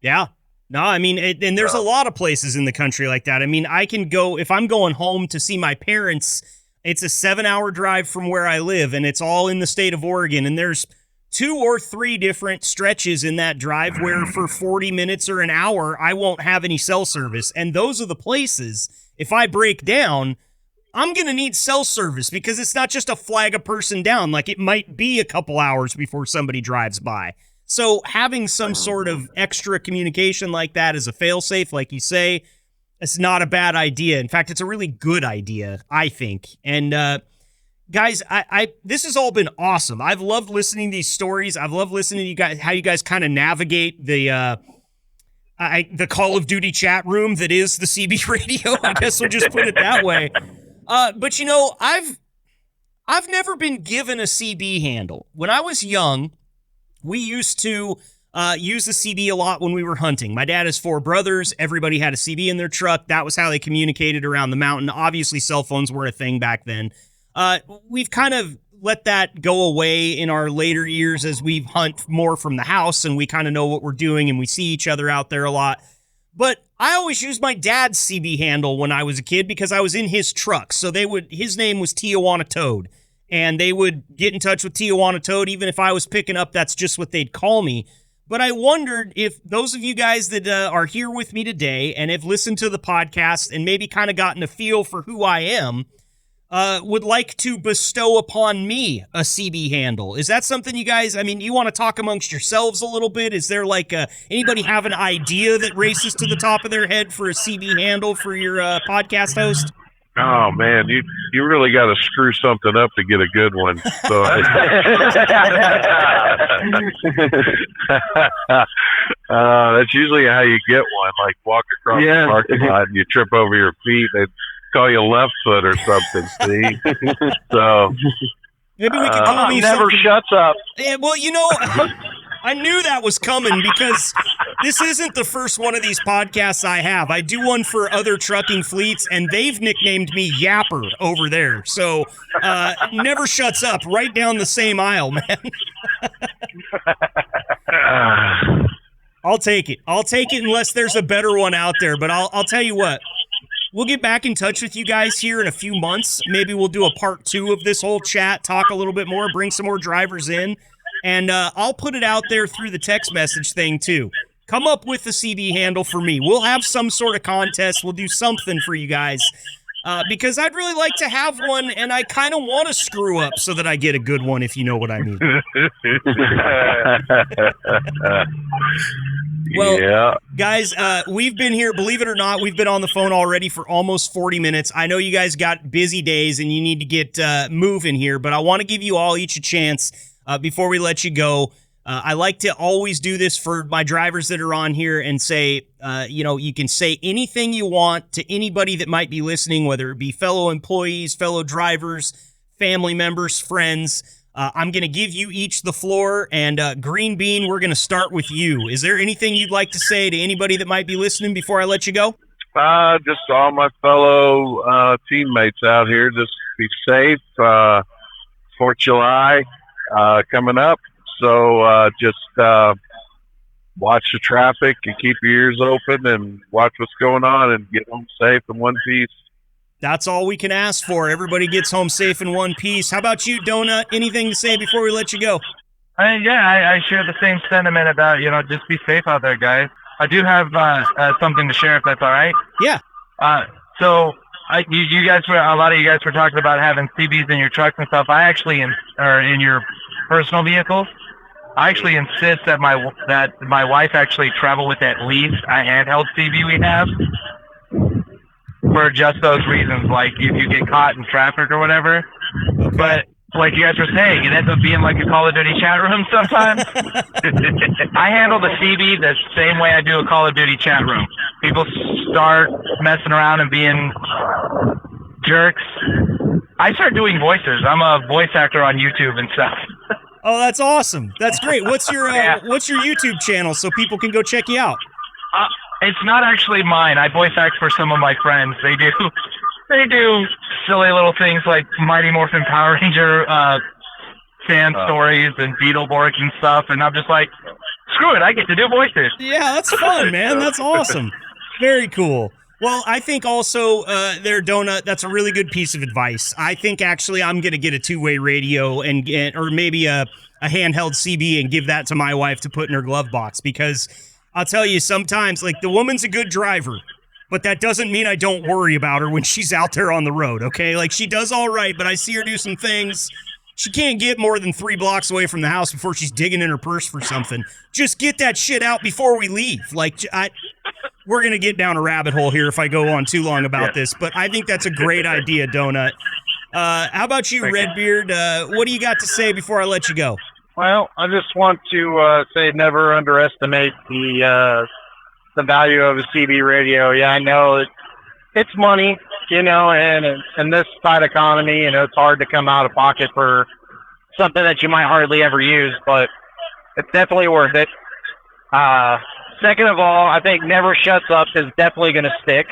Yeah. No, I mean, and there's a lot of places in the country like that. I mean, I can go, if I'm going home to see my parents, it's a 7-hour drive from where I live, and it's all in the state of Oregon. And there's 2 or 3 different stretches in that drive where for 40 minutes or an hour, I won't have any cell service. And those are the places, if I break down, I'm going to need cell service because it's not just a flag a person down. Like, it might be a couple hours before somebody drives by. So having some sort of extra communication like that as a fail-safe, like you say, it's not a bad idea. In fact, it's a really good idea, I think. And guys, I this has all been awesome. I've loved listening to these stories. I've loved listening to you guys, how you guys kind of navigate the Call of Duty chat room that is the CB radio. I guess we'll just put it that way. But you know, I've never been given a CB handle. When I was young, we used to use the CB a lot when we were hunting. My dad has 4 brothers. Everybody had a CB in their truck. That was how they communicated around the mountain. Obviously, cell phones were a thing back then. We've kind of let that go away in our later years as we hunt more from the house and we kind of know what we're doing and we see each other out there a lot. But I always used my dad's CB handle when I was a kid because I was in his truck. So his name was Tijuana Toad. And they would get in touch with Tijuana Toad. Even if I was picking up, that's just what they'd call me. But I wondered if those of you guys that are here with me today and have listened to the podcast and maybe kind of gotten a feel for who I am, would like to bestow upon me a CB handle. Is that something you guys, I mean, you want to talk amongst yourselves a little bit? Is there like anybody have an idea that races to the top of their head for a CB handle for your podcast host? Oh man, you really got to screw something up to get a good one. So that's usually how you get one. Like walk across the parking lot and you trip over your feet. They call you left foot or something. See, so maybe we could call me never something. shuts up. Yeah, well, you know, I knew that was coming because this isn't the first one of these podcasts I have. I do one for other trucking fleets, and they've nicknamed me Yapper over there. So never shuts up, right down the same aisle, man. I'll take it. I'll take it unless there's a better one out there. But I'll tell you what. We'll get back in touch with you guys here in a few months. Maybe we'll do a part 2 of this whole chat, talk a little bit more, bring some more drivers in. And I'll put it out there through the text message thing, too. Come up with the CB handle for me. We'll have some sort of contest. We'll do something for you guys. Because I'd really like to have one, and I kind of want to screw up so that I get a good one, if you know what I mean. Well, yeah. Guys, we've been here, believe it or not, we've been on the phone already for almost 40 minutes. I know you guys got busy days, and you need to get moving here, but I want to give you all each a chance before we let you go. I like to always do this for my drivers that are on here and say, you can say anything you want to anybody that might be listening, whether it be fellow employees, fellow drivers, family members, friends. I'm going to give you each the floor, and Green Bean, we're going to start with you. Is there anything you'd like to say to anybody that might be listening before I let you go? Just all my fellow teammates out here, just be safe. 4th of July coming up. So just watch the traffic and keep your ears open and watch what's going on and get home safe in one piece. That's all we can ask for. Everybody gets home safe in one piece. How about you, Donut? Anything to say before we let you go? I share the same sentiment about, just be safe out there, guys. I do have something to share, if that's all right. Yeah. So you guys were, a lot of you guys were talking about having CBs in your trucks and stuff. I actually, or in your personal vehicles, I actually insist that my wife actually travel with at least a handheld CB we have for just those reasons, like if you get caught in traffic or whatever. Okay. But like you guys were saying, it ends up being like a Call of Duty chat room sometimes. I handle the CB the same way I do a Call of Duty chat room. People start messing around and being jerks. I start doing voices. I'm a voice actor on YouTube and stuff. Oh, that's awesome. That's great. What's your YouTube channel so people can go check you out? It's not actually mine. I voice act for some of my friends. They do. they do silly little things like Mighty Morphin Power Ranger fan stories and Beetleborg and stuff, and I'm just like, screw it, I get to do voices. Yeah, that's fun, man. That's awesome. Very cool. Well, I think also there, Donut, that's a really good piece of advice. I think actually I'm going to get a two-way radio or maybe a handheld CB and give that to my wife to put in her glove box, because I'll tell you, sometimes, like, the woman's a good driver, but that doesn't mean I don't worry about her when she's out there on the road, okay? Like, she does all right, but I see her do some things. She can't get more than 3 blocks away from the house before she's digging in her purse for something. Just get that shit out before we leave. Like, we're going to get down a rabbit hole here if I go on too long about this, but I think that's a great idea, Donut. How about you, Redbeard? What do you got to say before I let you go? Well, I just want to say never underestimate the value of a CB radio. Yeah, I know it's money, and in this tight economy, it's hard to come out of pocket for something that you might hardly ever use, but it's definitely worth it. Second of all, I think Never Shuts Up is definitely going to stick.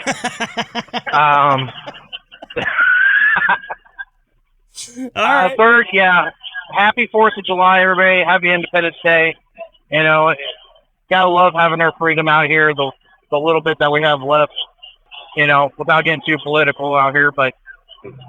Third, yeah, happy 4th of July, everybody. Happy Independence Day. Gotta love having our freedom out here, the little bit that we have left, without getting too political out here. But,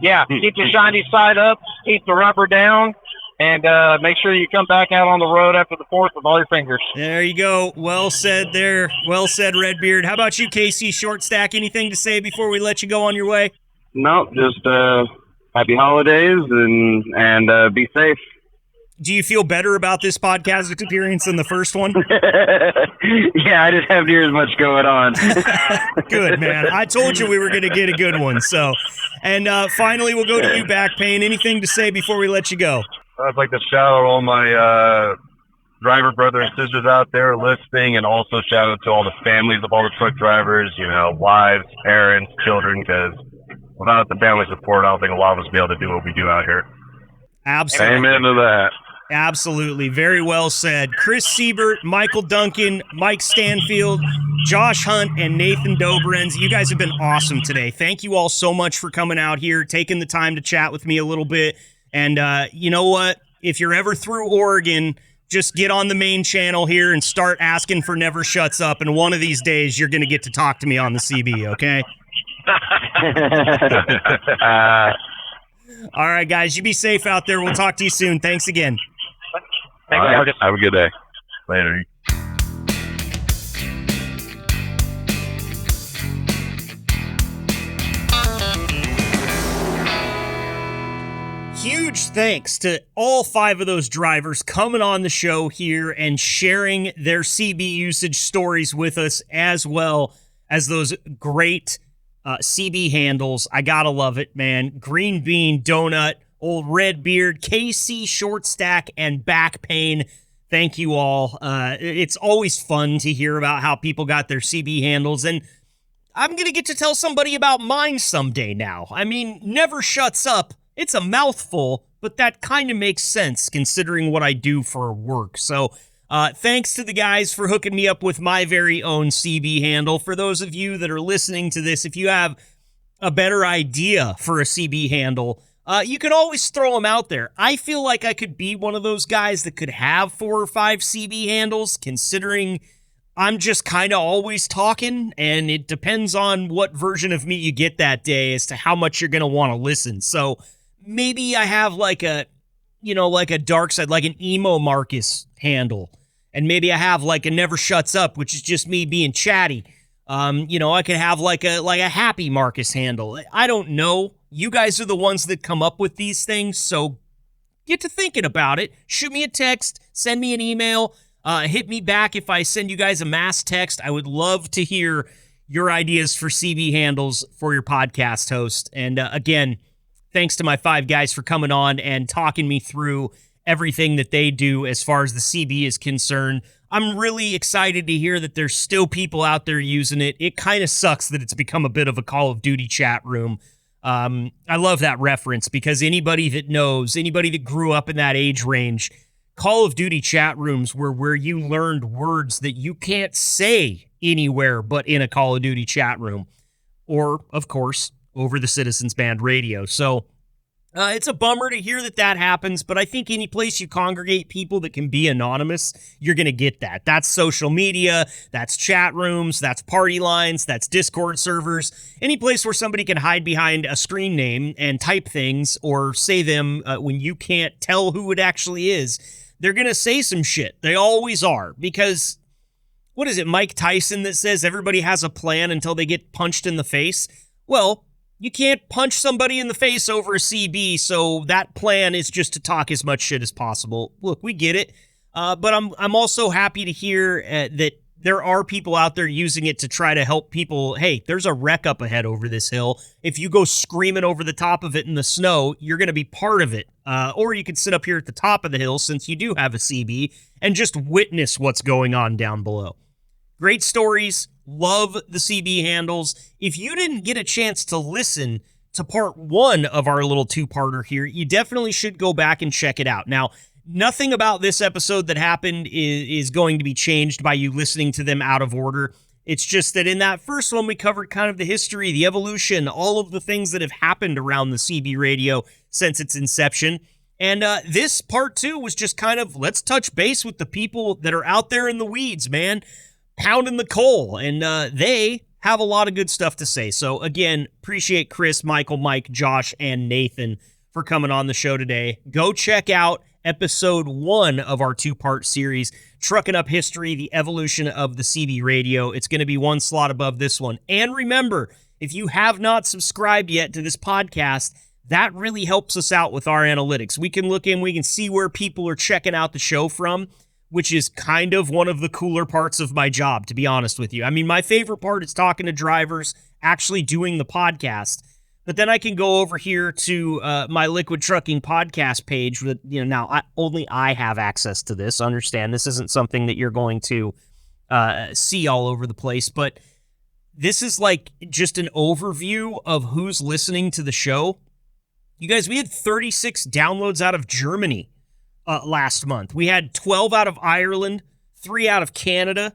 yeah, keep the shiny side up, keep the rubber down, and make sure you come back out on the road after the 4th with all your fingers. There you go. Well said there. Well said, Redbeard. How about you, KC Shortstack? Anything to say before we let you go on your way? No, just happy holidays and be safe. Do you feel better about this podcast experience than the first one? Yeah, I didn't have near as much going on. Good, man. I told you we were going to get a good one. So, and finally, we'll go to you, Backpain. Anything to say before we let you go? I'd like to shout out all my driver brother and sisters out there listening, and also shout out to all the families of all the truck drivers, wives, parents, children, because without the family support, I don't think a lot of us would be able to do what we do out here. Absolutely. Amen to that. Absolutely. Very well said. Chris Siebert, Mikal Duncan, Mike Stanfield, Josh Hunt, and Nathan Dobrenz. You guys have been awesome today. Thank you all so much for coming out here, taking the time to chat with me a little bit. And you know what? If you're ever through Oregon, just get on the main channel here and start asking for Never Shuts Up. And one of these days, you're going to get to talk to me on the CB, okay? All right, guys. You be safe out there. We'll talk to you soon. Thanks again. All right. Have a good day. Later. Huge thanks to all 5 of those drivers coming on the show here and sharing their CB usage stories with us, as well as those great CB handles. I gotta love it, man. Green Bean, Donut, old Redbeard, KC Shortstack, and Backpain. Thank you all. It's always fun to hear about how people got their CB handles, and I'm going to get to tell somebody about mine someday now. I mean, Never Shuts Up. It's a mouthful, but that kind of makes sense considering what I do for work. So thanks to the guys for hooking me up with my very own CB handle. For those of you that are listening to this, if you have a better idea for a CB handle, you can always throw them out there. I feel like I could be one of those guys that could have 4 or 5 CB handles, considering I'm just kind of always talking, and it depends on what version of me you get that day as to how much you're going to want to listen. So maybe I have like a dark side, like an emo Marcus handle. And maybe I have like a Never Shuts Up, which is just me being chatty. I could have like a happy Marcus handle. I don't know. You guys are the ones that come up with these things, so get to thinking about it. Shoot me a text, send me an email, hit me back if I send you guys a mass text. I would love to hear your ideas for CB handles for your podcast host. And again, thanks to my 5 guys for coming on and talking me through everything that they do as far as the CB is concerned. I'm really excited to hear that there's still people out there using it. It kind of sucks that it's become a bit of a Call of Duty chat room. I love that reference because anybody that knows, anybody that grew up in that age range, Call of Duty chat rooms were where you learned words that you can't say anywhere but in a Call of Duty chat room. Or, of course, over the Citizens Band radio. So it's a bummer to hear that happens, but I think any place you congregate people that can be anonymous, you're going to get that. That's social media, that's chat rooms, that's party lines, that's Discord servers, any place where somebody can hide behind a screen name and type things or say them when you can't tell who it actually is. They're going to say some shit. They always are, because what is it, Mike Tyson that says everybody has a plan until they get punched in the face? Well, you can't punch somebody in the face over a CB, so that plan is just to talk as much shit as possible. Look, we get it, but I'm also happy to hear that there are people out there using it to try to help people. Hey, there's a wreck up ahead over this hill. If you go screaming over the top of it in the snow, you're going to be part of it. Or you could sit up here at the top of the hill, since you do have a CB, and just witness what's going on down below. Great stories. Love the CB handles. If you didn't get a chance to listen to part 1 of our little 2-parter here, you definitely should go back and check it out. Now, nothing about this episode that happened is going to be changed by you listening to them out of order. It's just that in that first one, we covered kind of the history, the evolution, all of the things that have happened around the CB radio since its inception. And this part 2 was just kind of, let's touch base with the people that are out there in the weeds, man, pounding the coal, and they have a lot of good stuff to say. So again, appreciate Chris, Michael, Mike, Josh, and Nathan for coming on the show today. Go check out episode 1 of our 2-part series, Trucking Up History, the Evolution of the CB Radio. It's going to be 1 slot above this one. And remember, if you have not subscribed yet to this podcast, that really helps us out with our analytics. We can look in, we can see where people are checking out the show from, which is kind of one of the cooler parts of my job, to be honest with you. I mean, my favorite part is talking to drivers, actually doing the podcast. But then I can go over here to my Liquid Trucking podcast page. With, now only I have access to this. Understand, this isn't something that you're going to see all over the place. But this is like just an overview of who's listening to the show. You guys, we had 36 downloads out of Germany last month. We had 12 out of Ireland, 3 out of Canada,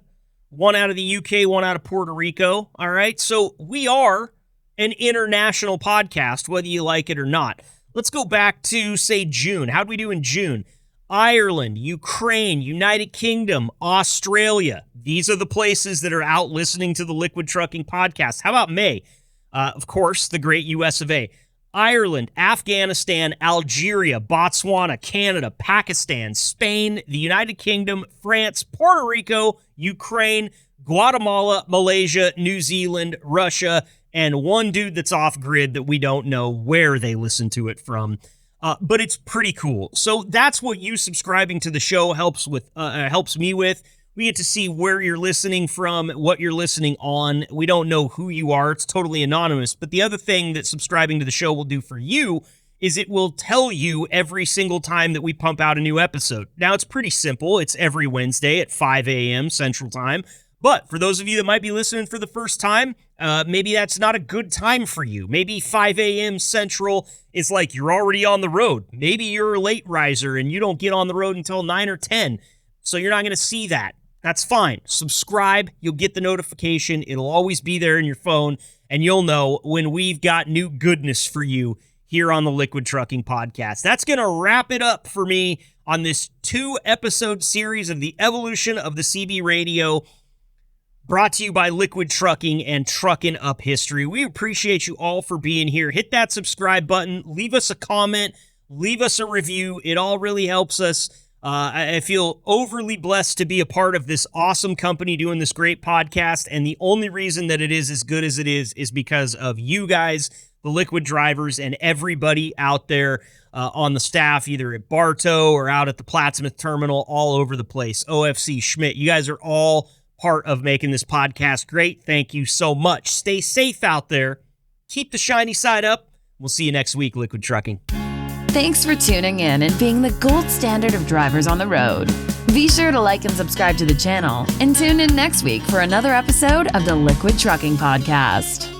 1 out of the UK, 1 out of Puerto Rico. All right, so we are an international podcast, whether you like it or not. Let's go back to, say, June. How'd we do in June? Ireland, Ukraine, United Kingdom, Australia. These are the places that are out listening to the Liquid Trucking podcast. How about May? Of course, the great US of A. Ireland, Afghanistan, Algeria, Botswana, Canada, Pakistan, Spain, the United Kingdom, France, Puerto Rico, Ukraine, Guatemala, Malaysia, New Zealand, Russia, and one dude that's off grid that we don't know where they listen to it from. But it's pretty cool. So that's what you subscribing to the show helps me with. We get to see where you're listening from, what you're listening on. We don't know who you are. It's totally anonymous. But the other thing that subscribing to the show will do for you is it will tell you every single time that we pump out a new episode. Now, it's pretty simple. It's every Wednesday at 5 a.m. Central Time. But for those of you that might be listening for the first time, maybe that's not a good time for you. Maybe 5 a.m. Central is like you're already on the road. Maybe you're a late riser and you don't get on the road until 9 or 10. So you're not going to see that. That's fine. Subscribe. You'll get the notification. It'll always be there in your phone, and you'll know when we've got new goodness for you here on the Liquid Trucking Podcast. That's going to wrap it up for me on this 2-episode series of the evolution of the CB radio, brought to you by Liquid Trucking and Trucking Up History. We appreciate you all for being here. Hit that subscribe button. Leave us a comment. Leave us a review. It all really helps us. I feel overly blessed to be a part of this awesome company doing this great podcast, and the only reason that it is as good as it is because of you guys, the Liquid drivers, and everybody out there on the staff, either at Bartow or out at the Plattsmouth terminal, all over the place. OFC, Schmidt, you guys are all part of making this podcast great. Thank you so much. Stay safe out there. Keep the shiny side up. We'll see you next week, Liquid Trucking. Thanks for tuning in and being the gold standard of drivers on the road. Be sure to like and subscribe to the channel and tune in next week for another episode of the Liquid Trucking Podcast.